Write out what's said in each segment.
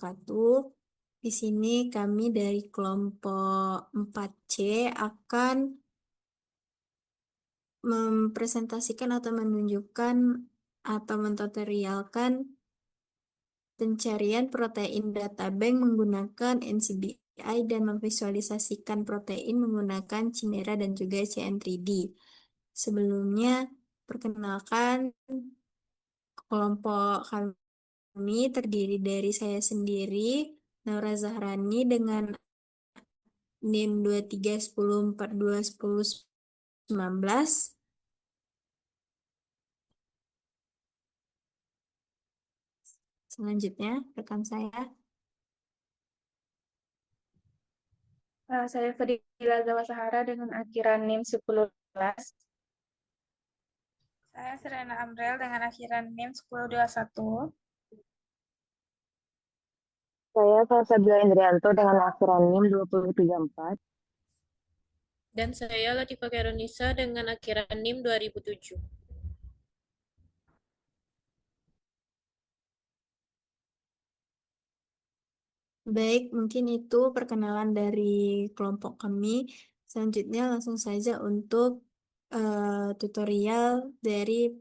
wabarakatuh. Di sini kami dari kelompok 4C akan mempresentasikan atau menunjukkan atau mentutorialkan pencarian protein data bank menggunakan NCBI dan memvisualisasikan protein menggunakan Chimera dan juga CN3D. Sebelumnya, perkenalkan kelompok kami terdiri dari saya sendiri, Naura Zahrani dengan NIM 2310421019. Selanjutnya, rekan saya. Saya Fadila Zawa Sahara dengan akhiran NIM 1012. Saya Serena Amrel dengan akhiran NIM 1021. Saya Salsabila Indrianto dengan akhiran NIM 2034. Dan saya Latifah Khairunisa dengan akhiran NIM 2007. Baik, mungkin itu perkenalan dari kelompok kami. Selanjutnya langsung saja untuk tutorial dari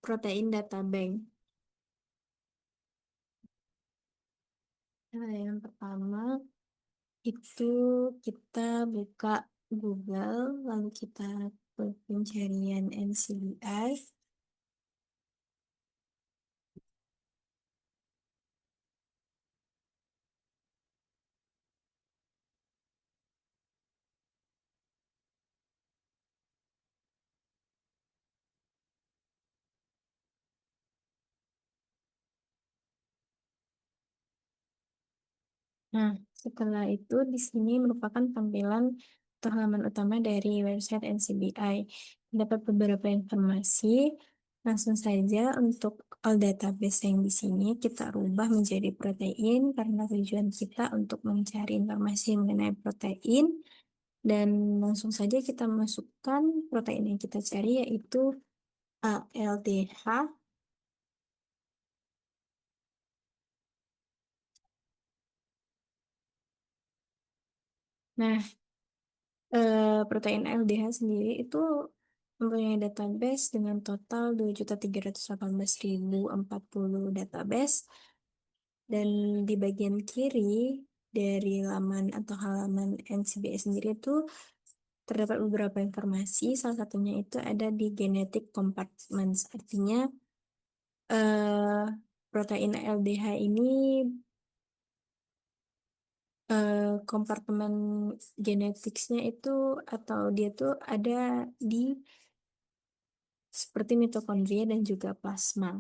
protein data bank. Nah, yang pertama itu kita buka Google, lalu kita klik pencarian NCBI. Nah, setelah itu di sini merupakan tampilan atau halaman utama dari website NCBI. Dapat beberapa informasi. Langsung saja untuk all database yang di sini kita rubah menjadi protein karena tujuan kita untuk mencari informasi mengenai protein. Dan langsung saja kita masukkan protein yang kita cari yaitu ALDH. Nah, protein LDH sendiri itu mempunyai database dengan total 2.318.040 database. Dan di bagian kiri dari laman atau halaman NCBI sendiri itu terdapat beberapa informasi. Salah satunya itu ada di genetic compartments. Artinya protein LDH ini kompartemen genetiknya itu atau dia tuh ada di seperti mitokondria dan juga plasma.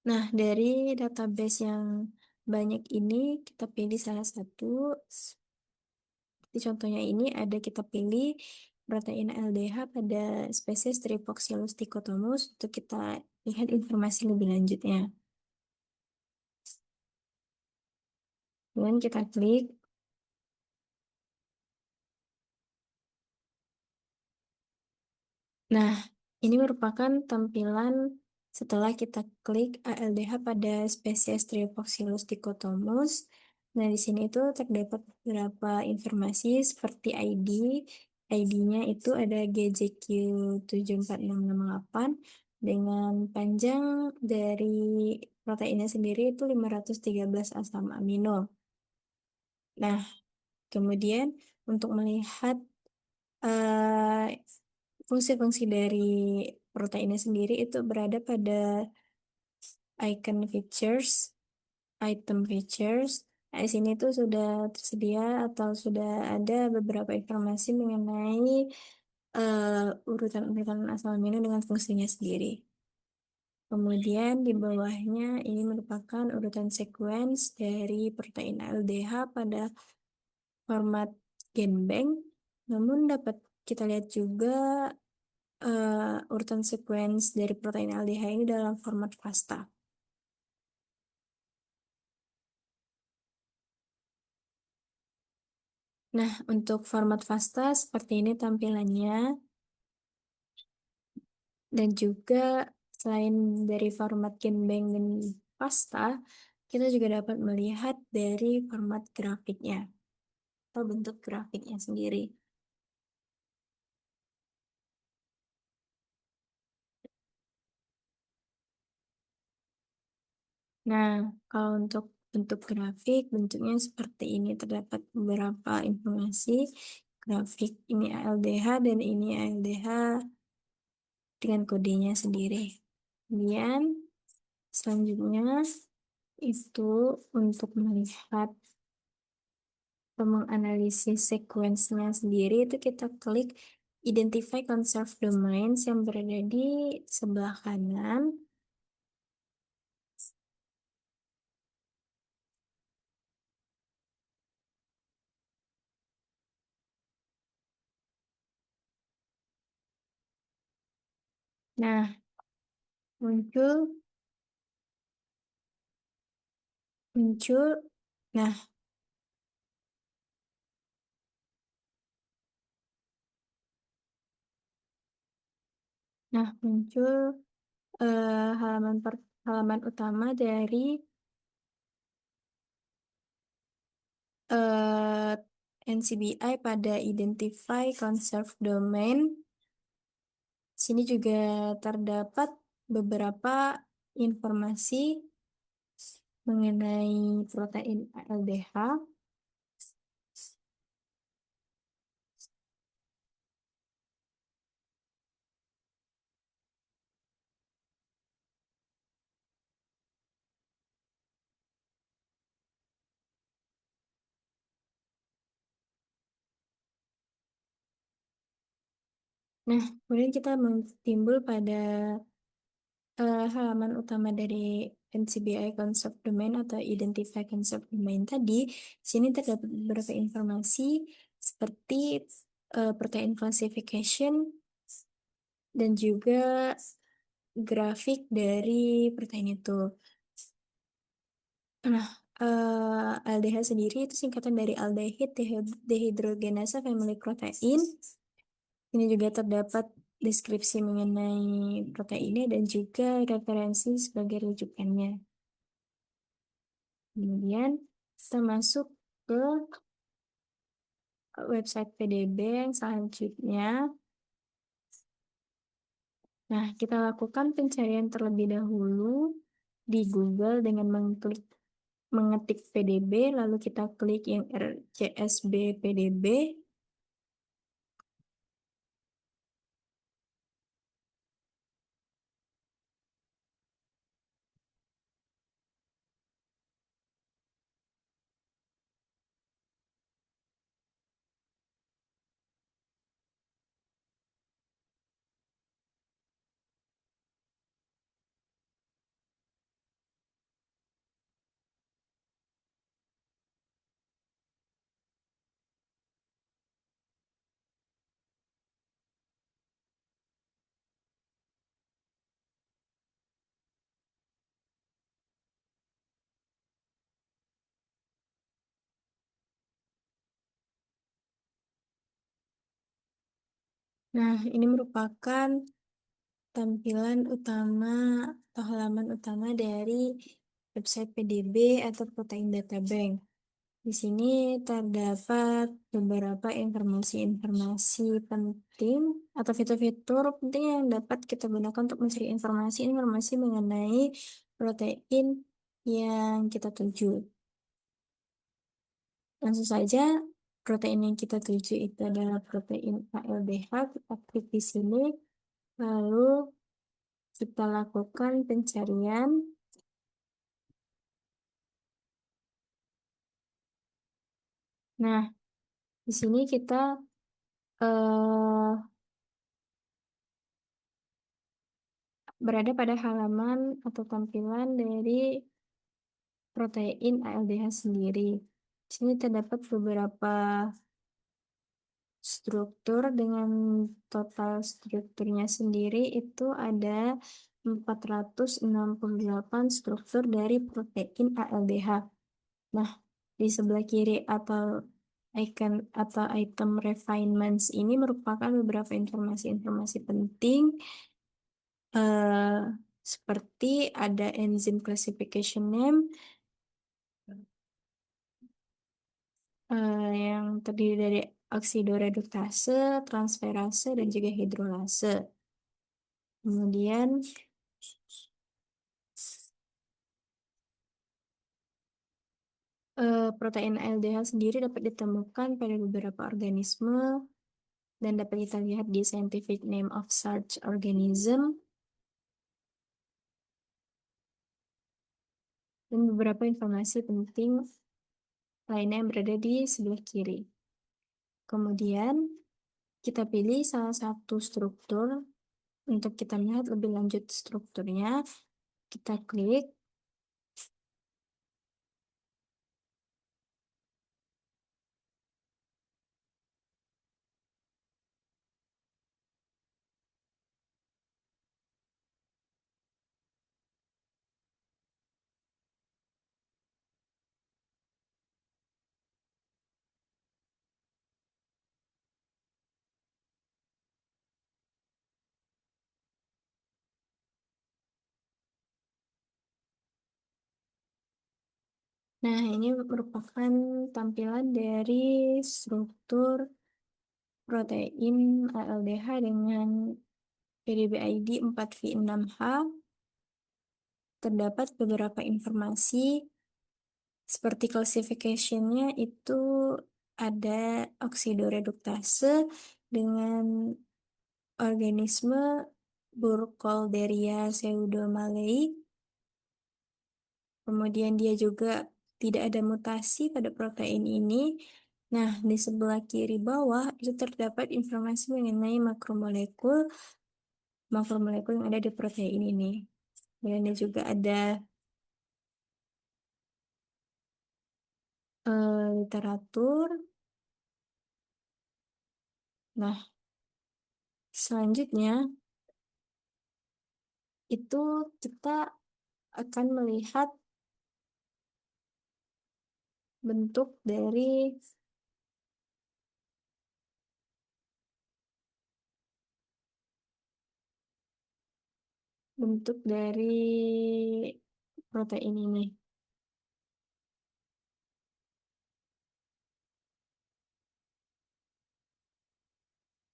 Nah, dari database yang banyak ini kita pilih salah satu. Seperti contohnya ini ada kita pilih protein LDH pada spesies Trypoxylus dichotomus untuk kita lihat informasi lebih lanjutnya. Kemudian kita klik. Nah, ini merupakan tampilan setelah kita klik ALDH pada spesies Trypoxylus dichotomus. Nah, di sini itu terdapat beberapa informasi seperti ID. ID-nya itu ada GJQ74668 dengan panjang dari proteinnya sendiri itu 513 asam amino. Nah, kemudian untuk melihat eh, fungsi-fungsi dari proteinnya sendiri itu berada pada icon features, item features. Nah, di sini tuh sudah tersedia atau sudah ada beberapa informasi mengenai urutan-urutan asal amino dengan fungsinya sendiri. Kemudian di bawahnya ini merupakan urutan sequence dari protein LDH pada format GenBank. Namun dapat kita lihat juga urutan sequence dari protein LDH ini dalam format FASTA. Nah, untuk format FASTA seperti ini tampilannya. Dan juga selain dari format GenBank pasta, kita juga dapat melihat dari format grafiknya atau bentuk grafiknya sendiri. Nah, kalau untuk bentuk grafik, bentuknya seperti ini. Terdapat beberapa informasi grafik. Ini ALDH dan ini ALDH dengan kodenya sendiri. Kemudian, selanjutnya itu untuk melihat atau menganalisis sequence-nya sendiri, itu kita klik Identify Conserved Domains yang berada di sebelah kanan. Nah, muncul, muncul, nah, muncul halaman utama dari NCBI pada Identify Conserved Domain. Sini juga terdapat beberapa informasi mengenai protein ALDH. Nah, kemudian kita timbul pada halaman utama dari NCBI Concept Domain atau Identify Concept Domain tadi. Sini terdapat beberapa informasi seperti protein classification dan juga grafik dari protein itu. Nah, aldehyde sendiri itu singkatan dari aldehyde dehidrogenasa family protein. Ini juga terdapat deskripsi mengenai proteinnya dan juga referensi sebagai rujukannya. Kemudian kita masuk ke website PDB yang selanjutnya. Nah, kita lakukan pencarian terlebih dahulu di Google dengan mengetik PDB, lalu kita klik yang RCSB PDB. Nah, ini merupakan tampilan utama atau halaman utama dari website PDB atau Protein Data Bank. Di sini terdapat beberapa informasi-informasi penting atau fitur-fitur penting yang dapat kita gunakan untuk mencari informasi mengenai protein yang kita tuju. Langsung saja, protein yang kita tuju itu adalah protein ALDH. Kita klik di sini, lalu kita lakukan pencarian. Nah, di sini kita berada pada halaman atau tampilan dari protein ALDH sendiri. Di sini terdapat beberapa struktur dengan total strukturnya sendiri itu ada 468 struktur dari protein ALDH. Nah, di sebelah kiri atau icon atau item refinements ini merupakan beberapa informasi-informasi penting seperti ada enzyme classification name yang terdiri dari oksidoreduktase, transferase, dan juga hidrolase. Kemudian protein LDH sendiri dapat ditemukan pada beberapa organisme dan dapat kita lihat di scientific name of such organism dan beberapa informasi penting lainnya yang berada di sebelah kiri. Kemudian kita pilih salah satu struktur untuk kita lihat lebih lanjut strukturnya. Kita klik. Nah, ini merupakan tampilan dari struktur protein ALDH dengan PDB-ID 4V6H. Terdapat beberapa informasi seperti classification-nya itu ada oksidoreduktase dengan organisme Burkholderia pseudomallei. Kemudian dia juga tidak ada mutasi pada protein ini. Nah, di sebelah kiri bawah itu terdapat informasi mengenai makromolekul yang ada di protein ini. Dan dia juga ada literatur. Nah, selanjutnya itu kita akan melihat bentuk dari protein ini.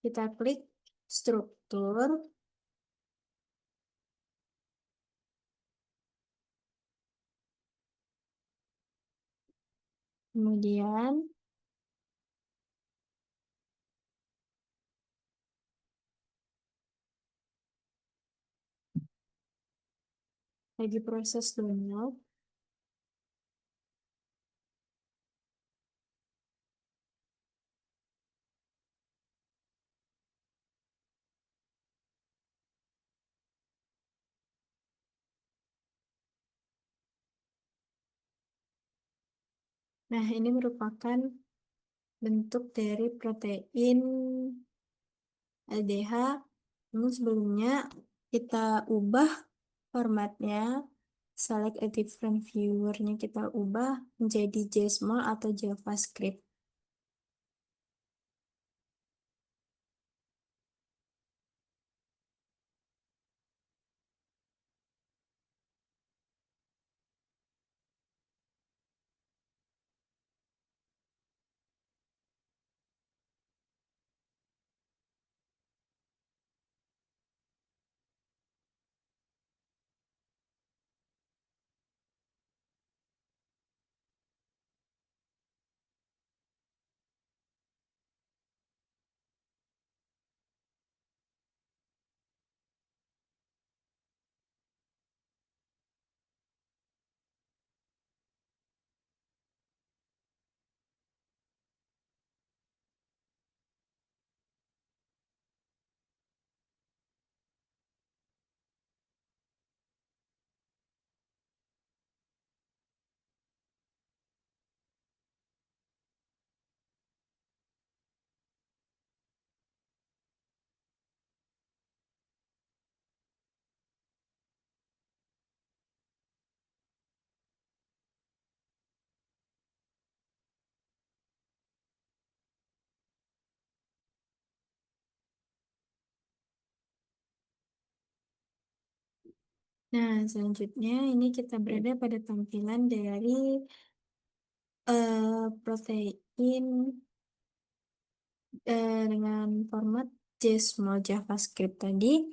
Kita klik struktur, kemudian lagi proses download. Nah, ini merupakan bentuk dari protein LDH. Namun sebelumnya kita ubah formatnya, select a different viewer-nya kita ubah menjadi JSML atau JavaScript. Nah, selanjutnya ini kita berada pada tampilan dari protein dengan format JSML JavaScript tadi.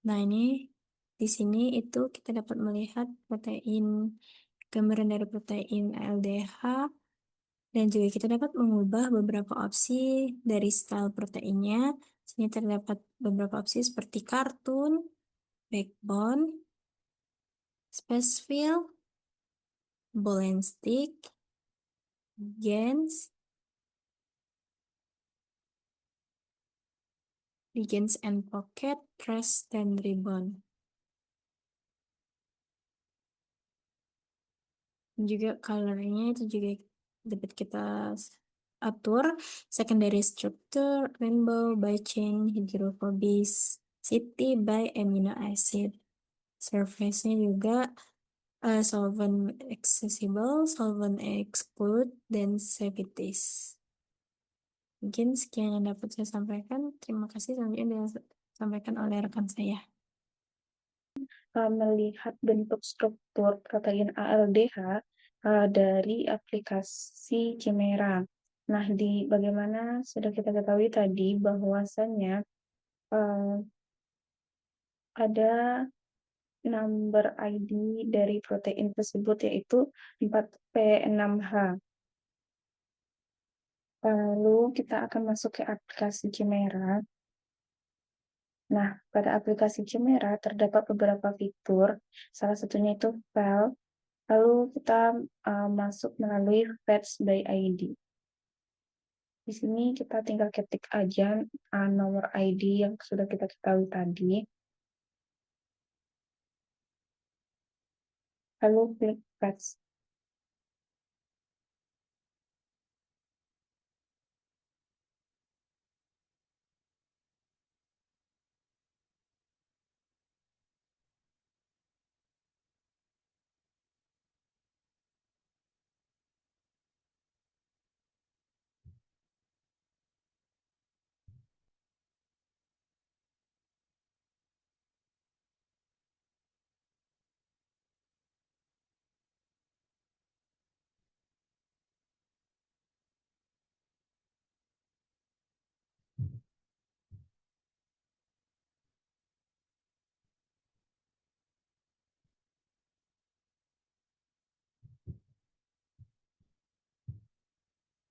Nah, ini di sini itu kita dapat melihat gambaran dari protein ALDH, dan juga kita dapat mengubah beberapa opsi dari style proteinnya. Sini terdapat beberapa opsi seperti kartun, backbone, spacefill, ball and stick, gens, Begins and Pocket, Trash, dan Ribbon. Juga colornya itu juga dapat kita atur. Secondary structure, rainbow, by chain, hydrophobicity by amino acid. Surface-nya juga solvent accessible, solvent exclude, dan safeties. Mungkin sekian yang dapat saya sampaikan. Terima kasih. Selanjutnya disampaikan oleh rekan saya. Melihat bentuk struktur protein ALDH dari aplikasi Chimera. Nah, bagaimana sudah kita ketahui tadi bahwasannya ada number ID dari protein tersebut yaitu 4P6H. Lalu kita akan masuk ke aplikasi Chimera. Nah, pada aplikasi Chimera terdapat beberapa fitur, salah satunya itu file. Lalu kita masuk melalui Fetch by ID. Di sini kita tinggal ketik aja nomor ID yang sudah kita ketahui tadi. Lalu klik Fetch.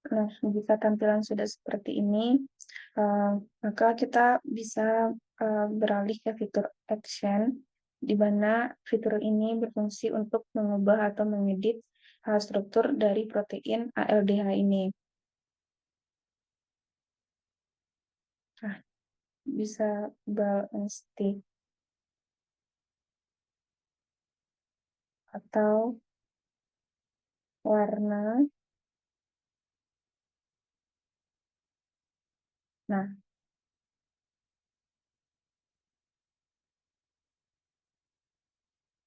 Nah, jika tampilan sudah seperti ini, maka kita bisa beralih ke fitur Action, di mana fitur ini berfungsi untuk mengubah atau mengedit struktur dari protein ALDH ini. Nah, bisa ball and stick atau warna. Nah,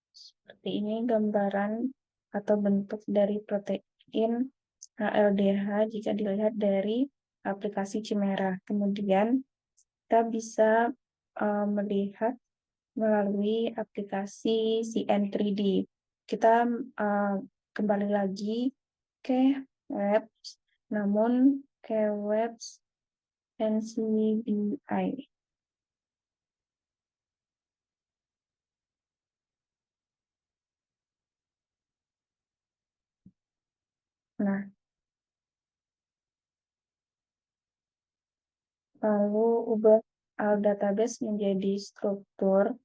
seperti ini gambaran atau bentuk dari protein ALDH jika dilihat dari aplikasi Chimera. Kemudian kita bisa melihat melalui aplikasi CN3D. Kita kembali lagi ke Webs, namun ke Webs NCBI. Nah, lalu ubah database menjadi struktur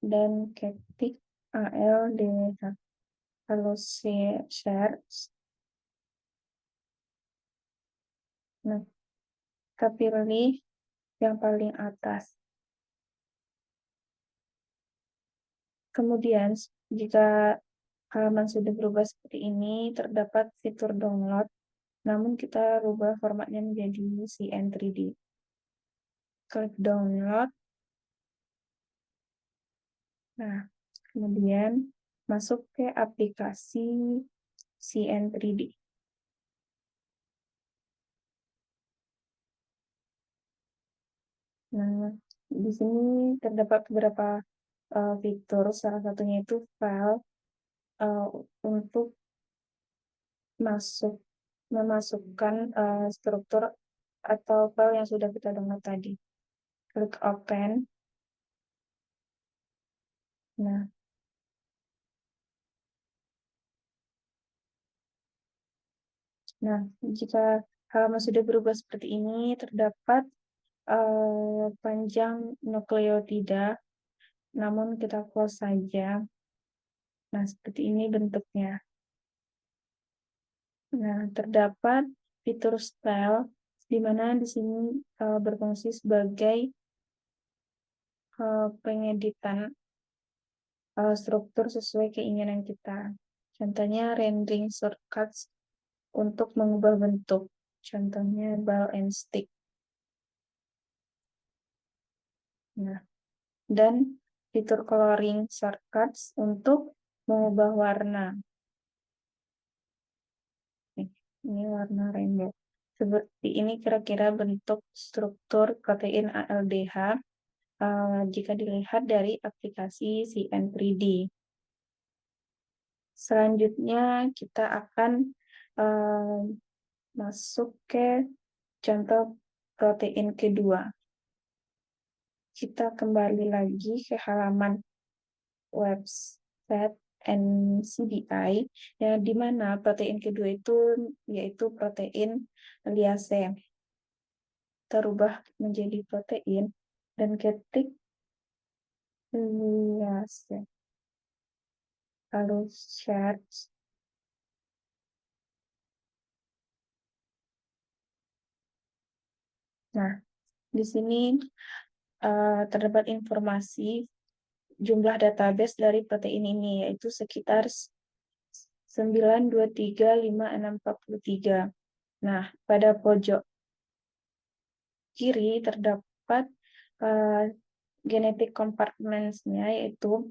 dan ketik ALDH. Lalu share. Nah, kita pilih yang paling atas. Kemudian, jika halaman sudah berubah seperti ini, terdapat fitur download, namun kita rubah formatnya menjadi CN3D. Klik download. Nah, kemudian masuk ke aplikasi CN3D. Nah, di sini terdapat beberapa fitur, salah satunya itu file untuk memasukkan struktur atau file yang sudah kita download tadi. Klik open. Nah, jika halaman sudah berubah seperti ini, terdapat panjang nukleotida, namun kita close saja. Nah, seperti ini bentuknya. Nah, terdapat fitur style, di mana di sini berfungsi sebagai pengeditan struktur sesuai keinginan kita. Contohnya rendering shortcuts untuk mengubah bentuk. Contohnya ball and stick. Nah, dan fitur coloring shortcuts untuk mengubah warna. Ini warna rainbow. Seperti ini kira-kira bentuk struktur protein ALDH jika dilihat dari aplikasi CN3D. Selanjutnya kita akan masuk ke contoh protein kedua. Kita kembali lagi ke halaman website NCBI, ya, di mana protein kedua itu yaitu protein liase. Terubah menjadi protein dan ketik liase. Lalu search. Nah, di sini terdapat informasi jumlah database dari protein ini, yaitu sekitar 9235643. Nah, pada pojok kiri terdapat genetic compartments-nya, yaitu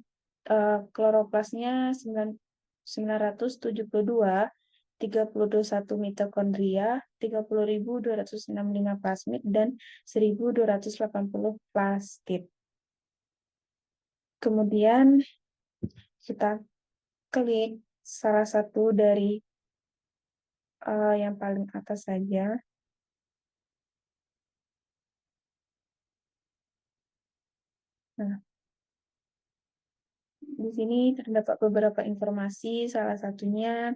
kloroplasnya 972, 31 mitokondria, 30.265 plasmid, dan 1.280 plastid. Kemudian kita klik salah satu dari yang paling atas saja. Nah, di sini terdapat beberapa informasi, salah satunya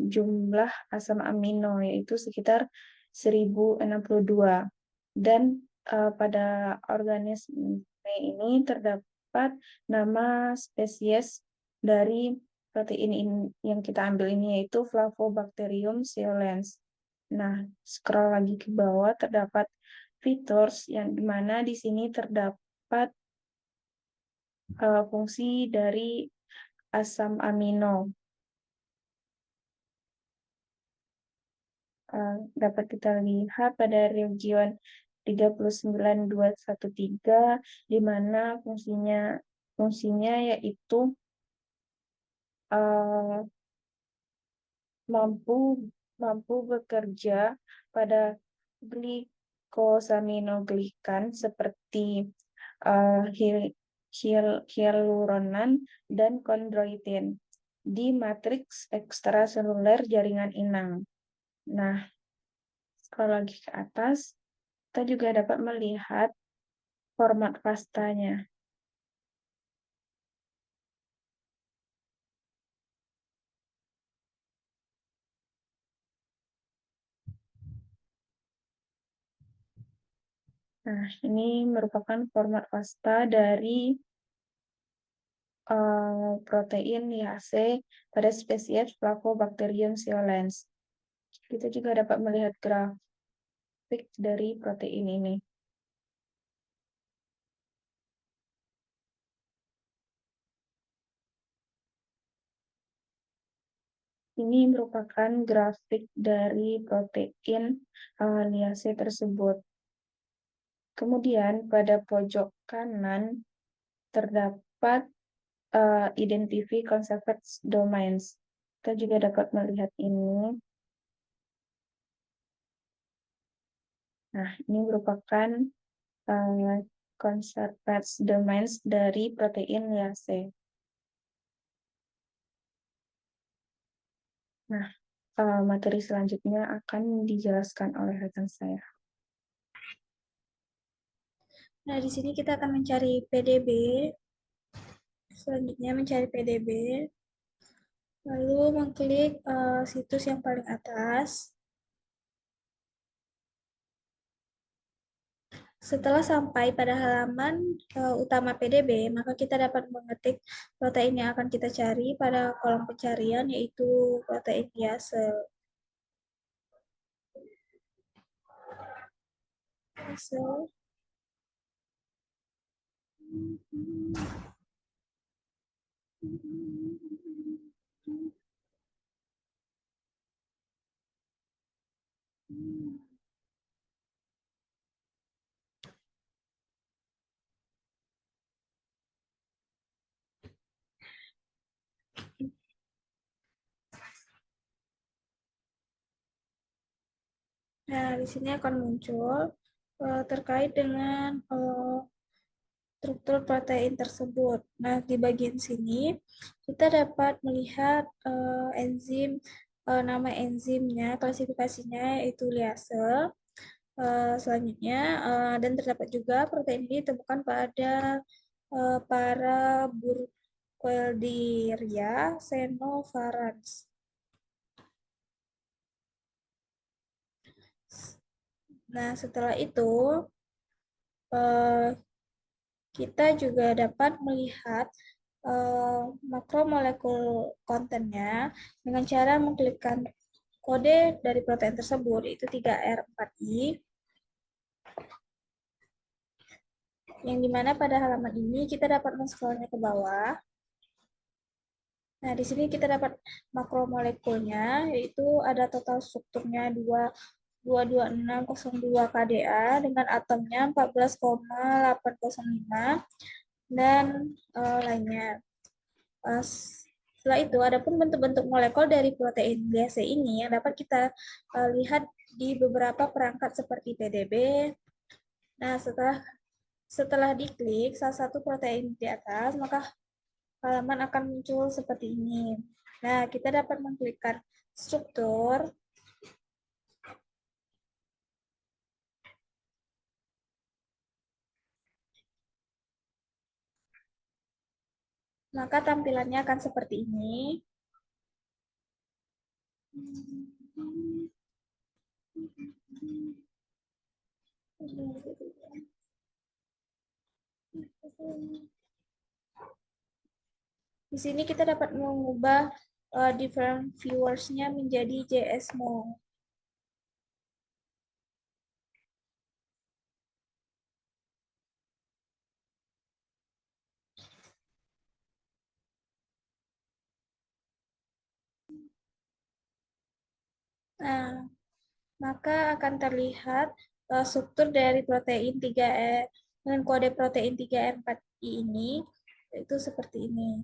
jumlah asam amino, yaitu sekitar 1062. Dan pada organisme ini terdapat nama spesies dari protein ini, yang kita ambil ini, yaitu Flavobacterium seolens. Nah, scroll lagi ke bawah, terdapat features yang dimana di sini terdapat fungsi dari asam amino. Dapat kita lihat pada region 39213, di mana fungsinya yaitu mampu bekerja pada glikosamiноglikan seperti hyaluronan dan kondroitin di matriks ekstraseluler jaringan inang. Nah, kalau lagi ke atas, kita juga dapat melihat format pastanya. Nah, ini merupakan format pasta dari protein liase pada spesies Flavobacterium seolens. Kita juga dapat melihat grafik dari protein ini. Ini merupakan grafik dari protein liase tersebut. Kemudian pada pojok kanan terdapat identify conserved domains. Kita juga dapat melihat ini. Nah, ini merupakan conserved domains dari protein liase. Nah, materi selanjutnya akan dijelaskan oleh rekan saya. Nah, di sini kita akan mencari PDB. Selanjutnya mencari PDB. Lalu mengklik situs yang paling atas. Setelah sampai pada halaman utama PDB, maka kita dapat mengetik protein yang akan kita cari pada kolom pencarian, yaitu protein liase. Nah, di sini akan muncul terkait dengan struktur protein tersebut. Nah, di bagian sini kita dapat melihat enzim, nama enzimnya, klasifikasinya yaitu liase. Selanjutnya, dan terdapat juga protein ini ditemukan pada para Burkholderia senovarans. Nah, setelah itu kita juga dapat melihat makromolekul kontennya dengan cara mengklikkan kode dari protein tersebut, yaitu 3R4I, yang dimana pada halaman ini kita dapat men-scrollnya ke bawah. Nah, di sini kita dapat makromolekulnya, yaitu ada total strukturnya 22602 KDA dengan atomnya 14,805 dan lainnya. Setelah itu, ada pun bentuk-bentuk molekul dari protein liase ini yang dapat kita lihat di beberapa perangkat seperti PDB. Nah, setelah diklik salah satu protein di atas, maka halaman akan muncul seperti ini. Nah, kita dapat mengklikkan struktur. Maka tampilannya akan seperti ini. Di sini kita dapat mengubah different viewers-nya menjadi JSMO. Nah, maka akan terlihat struktur dari protein 3E dengan kode protein 3R4I ini, itu seperti ini.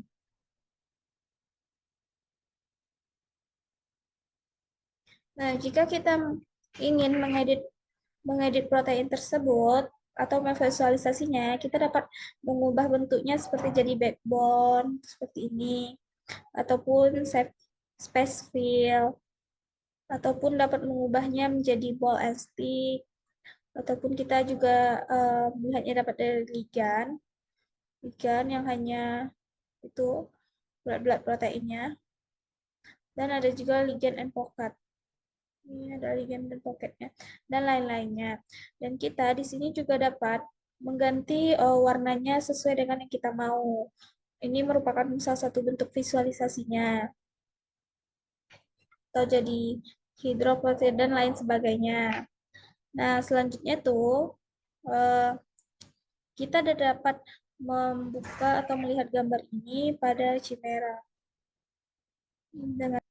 Nah, jika kita ingin mengedit protein tersebut atau memvisualisasinya, kita dapat mengubah bentuknya seperti jadi backbone, seperti ini, ataupun space fill, ataupun dapat mengubahnya menjadi ball and stick, ataupun kita juga melihatnya dapat dari ligan yang hanya itu bulat-bulat proteinnya, dan ada juga ligan and pocket. Ini ada ligan dan pocketnya dan lain-lainnya. Dan kita di sini juga dapat mengganti warnanya sesuai dengan yang kita mau. Ini merupakan salah satu bentuk visualisasinya. Atau jadi hidroprotein dan lain sebagainya. Nah, selanjutnya tuh kita dapat membuka atau melihat gambar ini pada Chimera. Dengan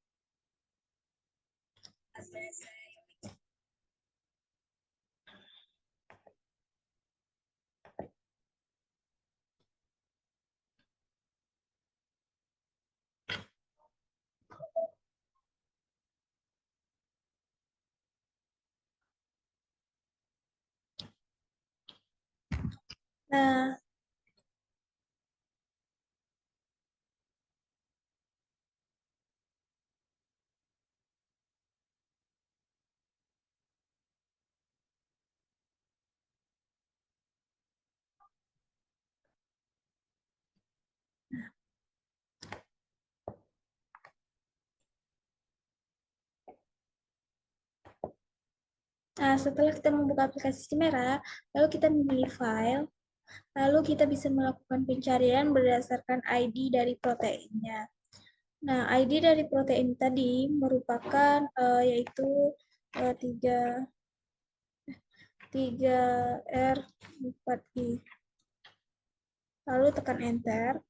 Nah, setelah kita membuka aplikasi Chimera, lalu kita memilih file, lalu kita bisa melakukan pencarian berdasarkan ID dari proteinnya. Nah, ID dari protein tadi merupakan yaitu 3R4I. Lalu tekan enter.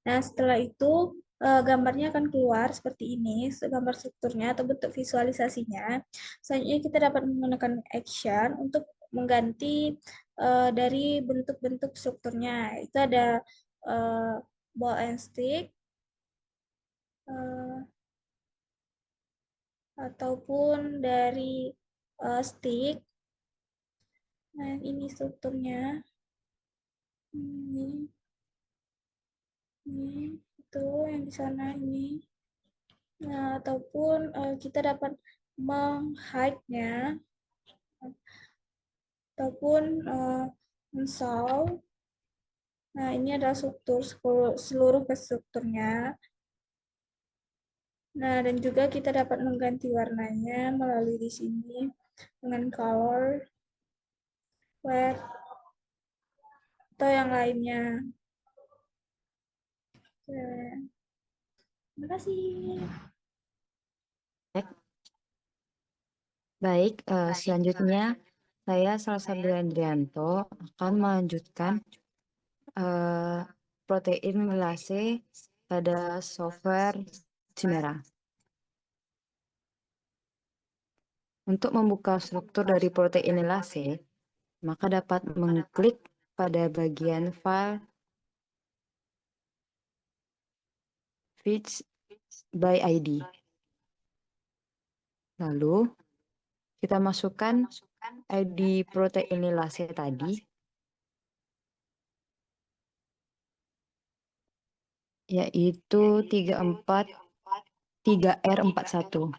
Nah, setelah itu gambarnya akan keluar seperti ini, gambar strukturnya atau bentuk visualisasinya. Selanjutnya kita dapat menggunakan action untuk mengganti dari bentuk-bentuk strukturnya. Itu ada ball and stick, ataupun dari stick. Nah, ini strukturnya. Ini itu yang di sana ini. Nah, ataupun kita dapat meng-hide-nya ataupun solve. Nah, ini adalah struktur seluruh strukturnya. Nah, dan juga kita dapat mengganti warnanya melalui di sini dengan color, wet, atau yang lainnya. Oke. Terima kasih. Baik, selanjutnya saya Salsa Andrianto akan melanjutkan protein melase pada software Chimera. Untuk membuka struktur dari protein melase, maka dapat mengklik pada bagian file Fetch by ID. Lalu kita masukkan ID protein melase tadi, yaitu 3R41.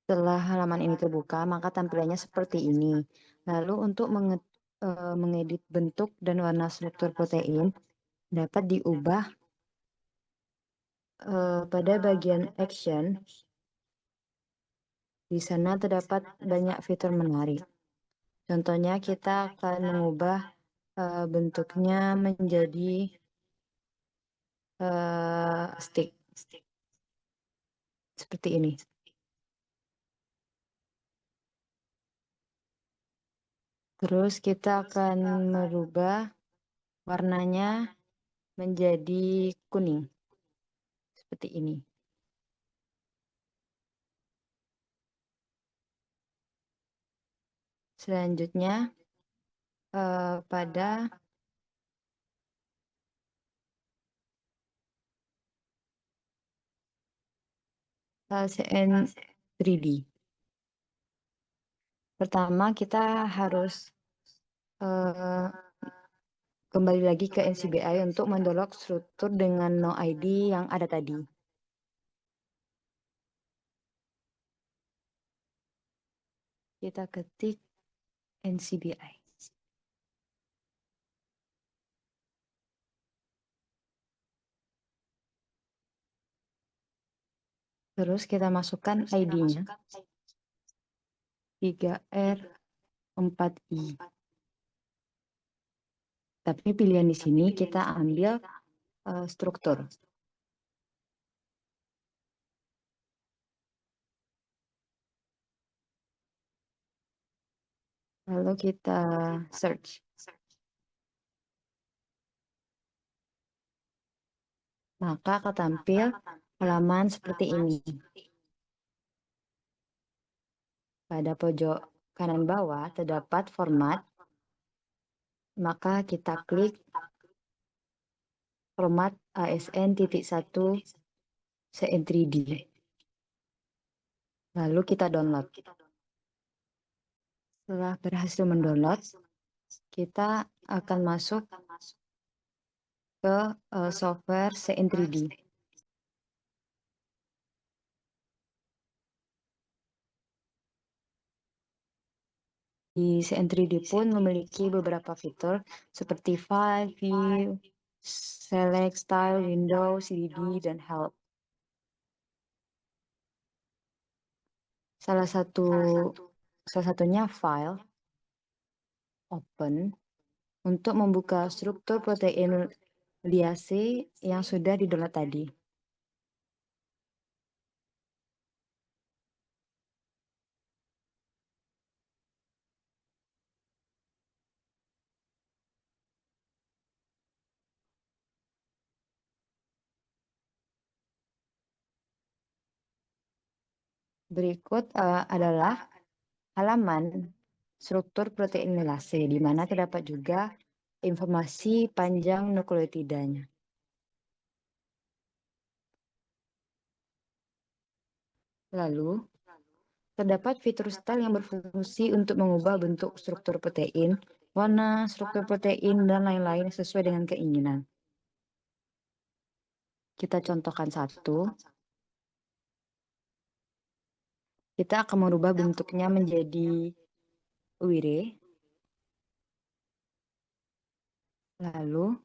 Setelah halaman ini terbuka, maka tampilannya seperti ini. Lalu untuk mengedit bentuk dan warna struktur protein dapat diubah pada bagian action. Di sana terdapat banyak fitur menarik. Contohnya kita akan mengubah bentuknya menjadi stick. Seperti ini. Terus kita akan merubah warnanya menjadi kuning. Seperti ini. Selanjutnya pada LCN 3D. Pertama kita harus kembali lagi ke NCBI untuk mendownload struktur dengan no ID yang ada tadi. Kita ketik NCBI. Terus kita masukkan ID-nya 3R4I. Tapi pilihan di sini kita ambil struktur. Lalu kita search. maka akan tampil halaman seperti ini. Pada pojok kanan bawah terdapat format, maka kita klik format ASN.1 CN3D. Lalu kita download. Setelah berhasil mendownload, kita akan masuk ke software CN3D. Di CN3D pun memiliki beberapa fitur seperti File, View, Select, Style, Window, CDD, dan Help. Salah satunya File, Open, untuk membuka struktur protein liase yang sudah di-download tadi. Berikut adalah halaman struktur protein liase, di mana terdapat juga informasi panjang nukleotidanya. Lalu, terdapat fitur style yang berfungsi untuk mengubah bentuk struktur protein, warna struktur protein, dan lain-lain sesuai dengan keinginan. Kita contohkan satu. Kita akan merubah bentuknya menjadi wire. Lalu,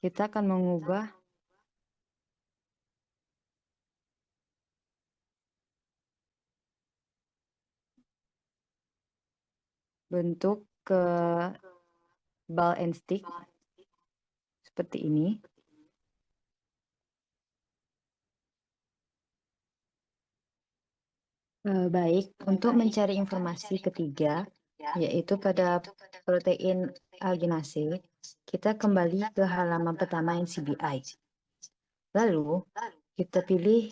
kita akan mengubah bentuk ke ball and stick seperti ini. Baik, untuk mencari informasi ketiga, yaitu pada protein alginase, kita kembali ke halaman pertama NCBI. Lalu, kita pilih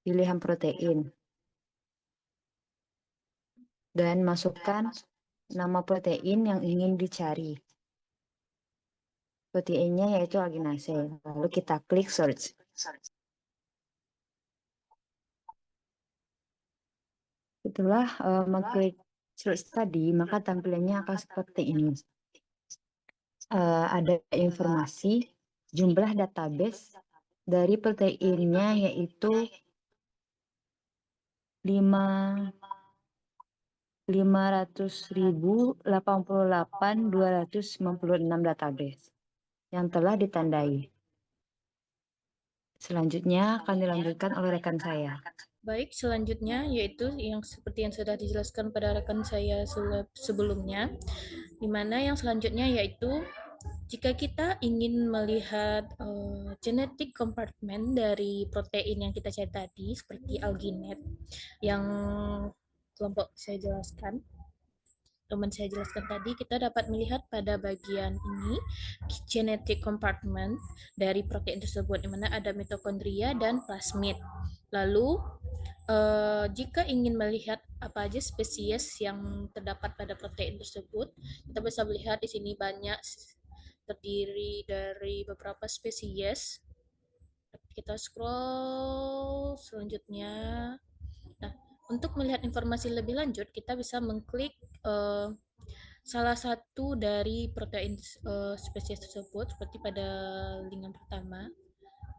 pilihan protein dan masukkan nama protein yang ingin dicari. Proteinnya yaitu alginase. Lalu kita klik search. Setelah mengklik search tadi, maka tampilannya akan seperti ini. Ada informasi jumlah database dari proteinnya yaitu 500.088.296 database yang telah ditandai. Selanjutnya akan dilanjutkan oleh rekan saya. Baik, selanjutnya yaitu yang seperti yang sudah dijelaskan pada rekan saya sebelumnya, di mana yang selanjutnya yaitu jika kita ingin melihat genetic compartment dari protein yang kita cari tadi, seperti alginate yang kelompok saya jelaskan, teman saya jelaskan tadi, kita dapat melihat pada bagian ini genetic compartment dari protein tersebut, di mana ada mitokondria dan plasmid. Lalu jika ingin melihat apa aja spesies yang terdapat pada protein tersebut, kita bisa melihat di sini banyak, terdiri dari beberapa spesies. Kita scroll selanjutnya. Nah, untuk melihat informasi lebih lanjut, kita bisa mengklik salah satu dari protein spesies tersebut, seperti pada link yang pertama,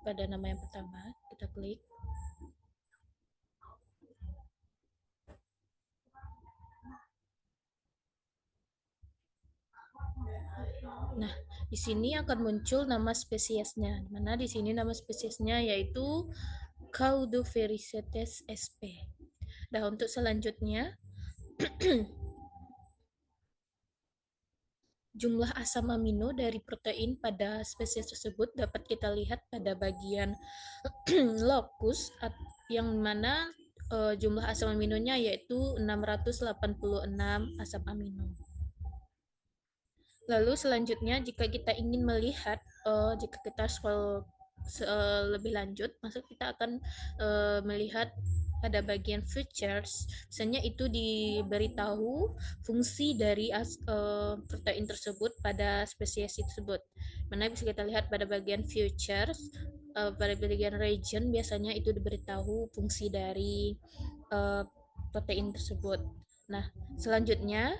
pada nama yang pertama, kita klik. Nah, di sini akan muncul nama spesiesnya. Mana di sini nama spesiesnya yaitu Caudophyricetes sp. Nah, untuk selanjutnya jumlah asam amino dari protein pada spesies tersebut dapat kita lihat pada bagian lokus, yang mana jumlah asam aminonya yaitu 686 asam amino. Lalu selanjutnya jika kita ingin melihat, jika kita scroll lebih lanjut, maka kita akan melihat pada bagian features, misalnya itu diberitahu fungsi dari protein tersebut pada spesies tersebut. Mana bisa kita lihat pada bagian features, pada bagian region biasanya itu diberitahu fungsi dari protein tersebut. Nah, selanjutnya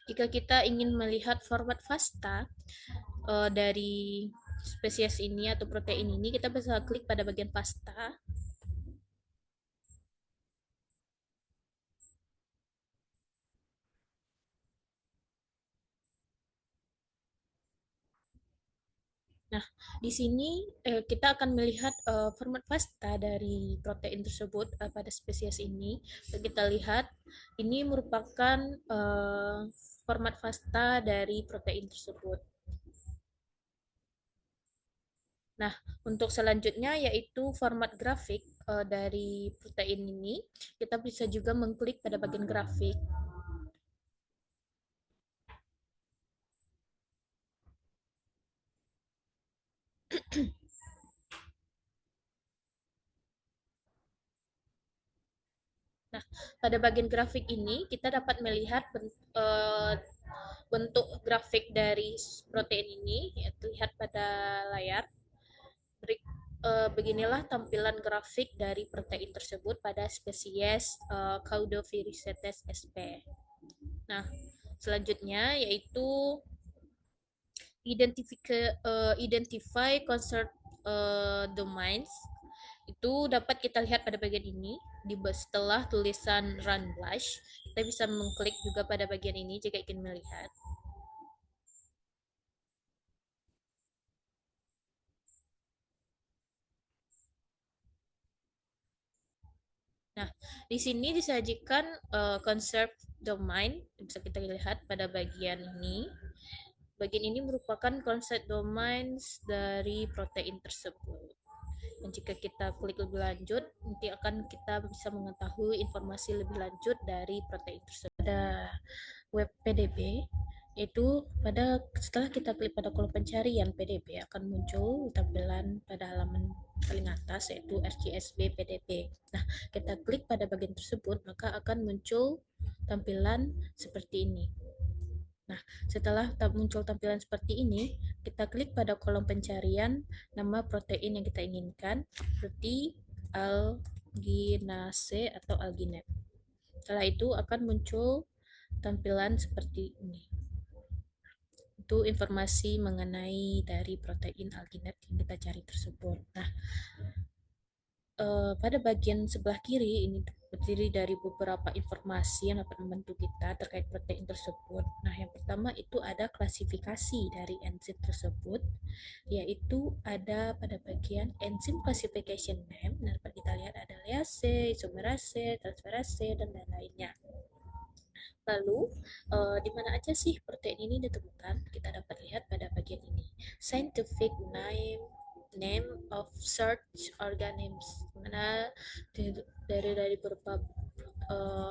jika kita ingin melihat format FASTA dari spesies ini atau protein ini, kita bisa klik pada bagian FASTA. Nah, di sini kita akan melihat format FASTA dari protein tersebut pada spesies ini. Kita lihat ini merupakan format FASTA dari protein tersebut. Nah, untuk selanjutnya yaitu format grafik dari protein ini. Kita bisa juga mengklik pada bagian grafik. Nah, pada bagian grafik ini kita dapat melihat bentuk grafik dari protein ini, ya, terlihat pada layar. Beginilah tampilan grafik dari protein tersebut pada spesies Caudophyricetes sp. Nah, selanjutnya yaitu identify concert domains. Itu dapat kita lihat pada bagian ini. Setelah tulisan run blush, kita bisa mengklik juga pada bagian ini jika ingin melihat. Nah, di sini disajikan conserved domain, bisa kita lihat pada bagian ini. Bagian ini merupakan conserved domains dari protein tersebut. Dan jika kita klik lebih lanjut, nanti akan kita bisa mengetahui informasi lebih lanjut dari protein tersebut. Pada web PDB, itu setelah kita klik pada kolom pencarian PDB akan muncul tampilan pada halaman paling atas yaitu RGSB PDB. Nah, kita klik pada bagian tersebut maka akan muncul tampilan seperti ini. Nah, setelah muncul tampilan seperti ini, kita klik pada kolom pencarian nama protein yang kita inginkan, seperti alginase atau alginate. Setelah itu akan muncul tampilan seperti ini. Itu informasi mengenai dari protein alginate yang kita cari tersebut. Nah, pada bagian sebelah kiri ini terdiri dari beberapa informasi yang dapat membantu kita terkait protein tersebut. Nah, yang pertama itu ada klasifikasi dari enzim tersebut, yaitu ada pada bagian enzim classification name. Nah, dapat kita lihat ada liase, isomerase, transferase, dan lain-lainnya. Lalu, di mana aja sih protein ini ditemukan? Kita dapat lihat pada bagian ini. Scientific name of search organisms, mana dari beberapa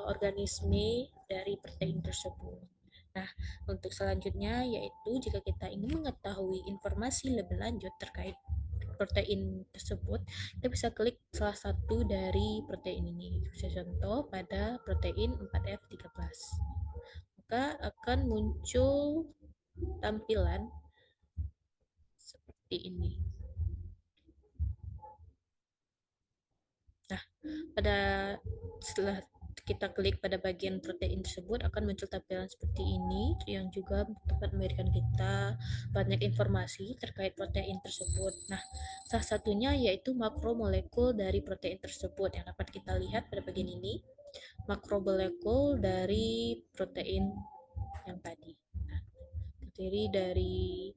organisme dari protein tersebut. Nah, untuk selanjutnya yaitu jika kita ingin mengetahui informasi lebih lanjut terkait protein tersebut, kita bisa klik salah satu dari protein ini. Bisa contoh pada protein 4F13. Maka akan muncul tampilan seperti ini. Nah, setelah kita klik pada bagian protein tersebut akan muncul tampilan seperti ini yang juga dapat memberikan kita banyak informasi terkait protein tersebut. Nah, salah satunya yaitu makromolekul dari protein tersebut yang dapat kita lihat pada bagian ini. Makromolekul dari protein yang tadi. Nah, terdiri dari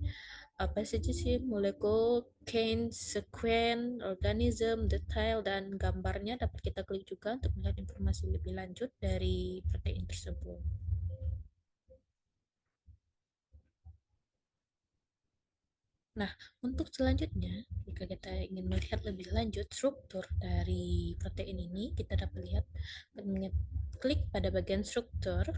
apa saja sih molekul, chain, sequence, organism, detail, dan gambarnya dapat kita klik juga untuk melihat informasi lebih lanjut dari protein tersebut. Nah, untuk selanjutnya, jika kita ingin melihat lebih lanjut struktur dari protein ini, kita dapat lihat klik pada bagian struktur.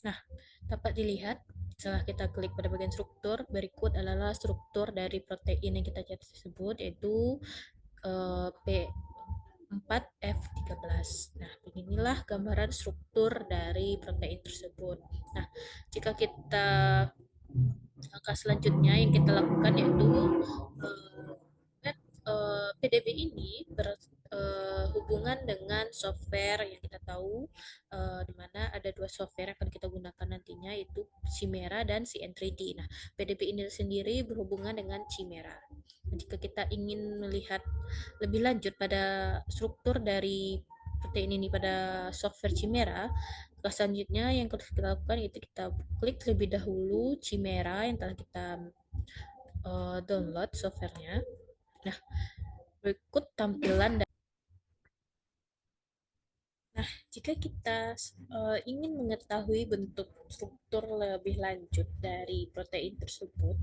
Nah, dapat dilihat setelah kita klik pada bagian struktur, berikut adalah struktur dari protein yang kita cari tersebut, yaitu P4F13. Nah, beginilah gambaran struktur dari protein tersebut. Nah, jika kita langkah selanjutnya yang kita lakukan yaitu PDB ini berhubungan dengan software yang kita tahu, di mana ada dua software yang akan kita gunakan nantinya, yaitu Chimera dan CN3D. Nah, PDB ini sendiri berhubungan dengan Chimera. Nah, jika kita ingin melihat lebih lanjut pada struktur dari protein ini pada software Chimera, selanjutnya yang harus kita lakukan itu kita klik lebih dahulu Chimera yang telah kita download softwarenya. Nah, berikut tampilan. Nah, jika kita ingin mengetahui bentuk struktur lebih lanjut dari protein tersebut,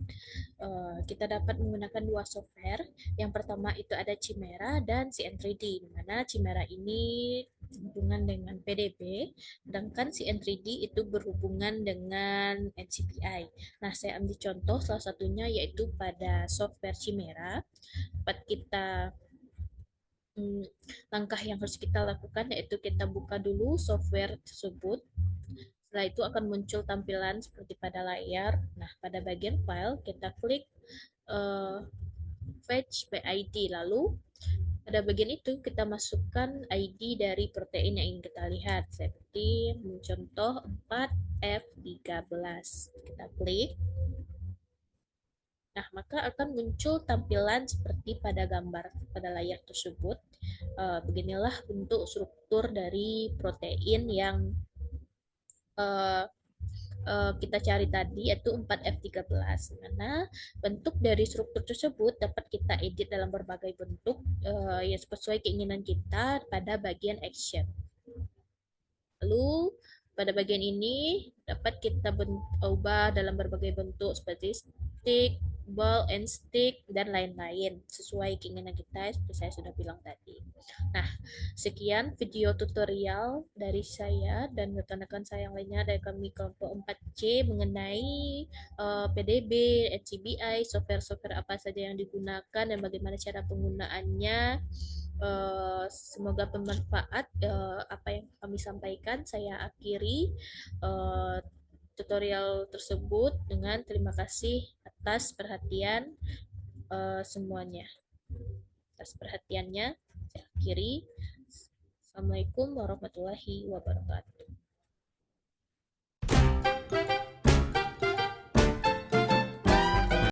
kita dapat menggunakan dua software. Yang pertama itu ada Chimera dan CN3D, di mana Chimera ini berhubungan dengan PDB, sedangkan CN3D itu berhubungan dengan NCBI. Nah, saya ambil contoh salah satunya yaitu pada software Chimera. Dapat kita langkah yang harus kita lakukan yaitu kita buka dulu software tersebut. Setelah itu akan muncul tampilan seperti pada layar. Nah, pada bagian file kita klik fetch PID, lalu pada bagian itu kita masukkan ID dari protein yang ingin kita lihat, seperti contoh 4F13. Kita klik. Nah, maka akan muncul tampilan seperti pada gambar pada layar tersebut. Beginilah bentuk struktur dari protein yang kita cari tadi, yaitu 4F13. Mana bentuk dari struktur tersebut dapat kita edit dalam berbagai bentuk yang sesuai keinginan kita pada bagian action. Lalu pada bagian ini dapat kita ubah dalam berbagai bentuk seperti stick, ball and stick, dan lain-lain sesuai keinginan kita seperti saya sudah bilang tadi. Nah, sekian video tutorial dari saya dan rekan-rekan saya yang lainnya dari kami kelompok 4C mengenai PDB, NCBI, software-software apa saja yang digunakan dan bagaimana cara penggunaannya. Semoga bermanfaat apa yang kami sampaikan. Saya akhiri tutorial tersebut dengan terima kasih atas perhatian semuanya. Atas perhatiannya, saya akhiri. Assalamualaikum warahmatullahi wabarakatuh.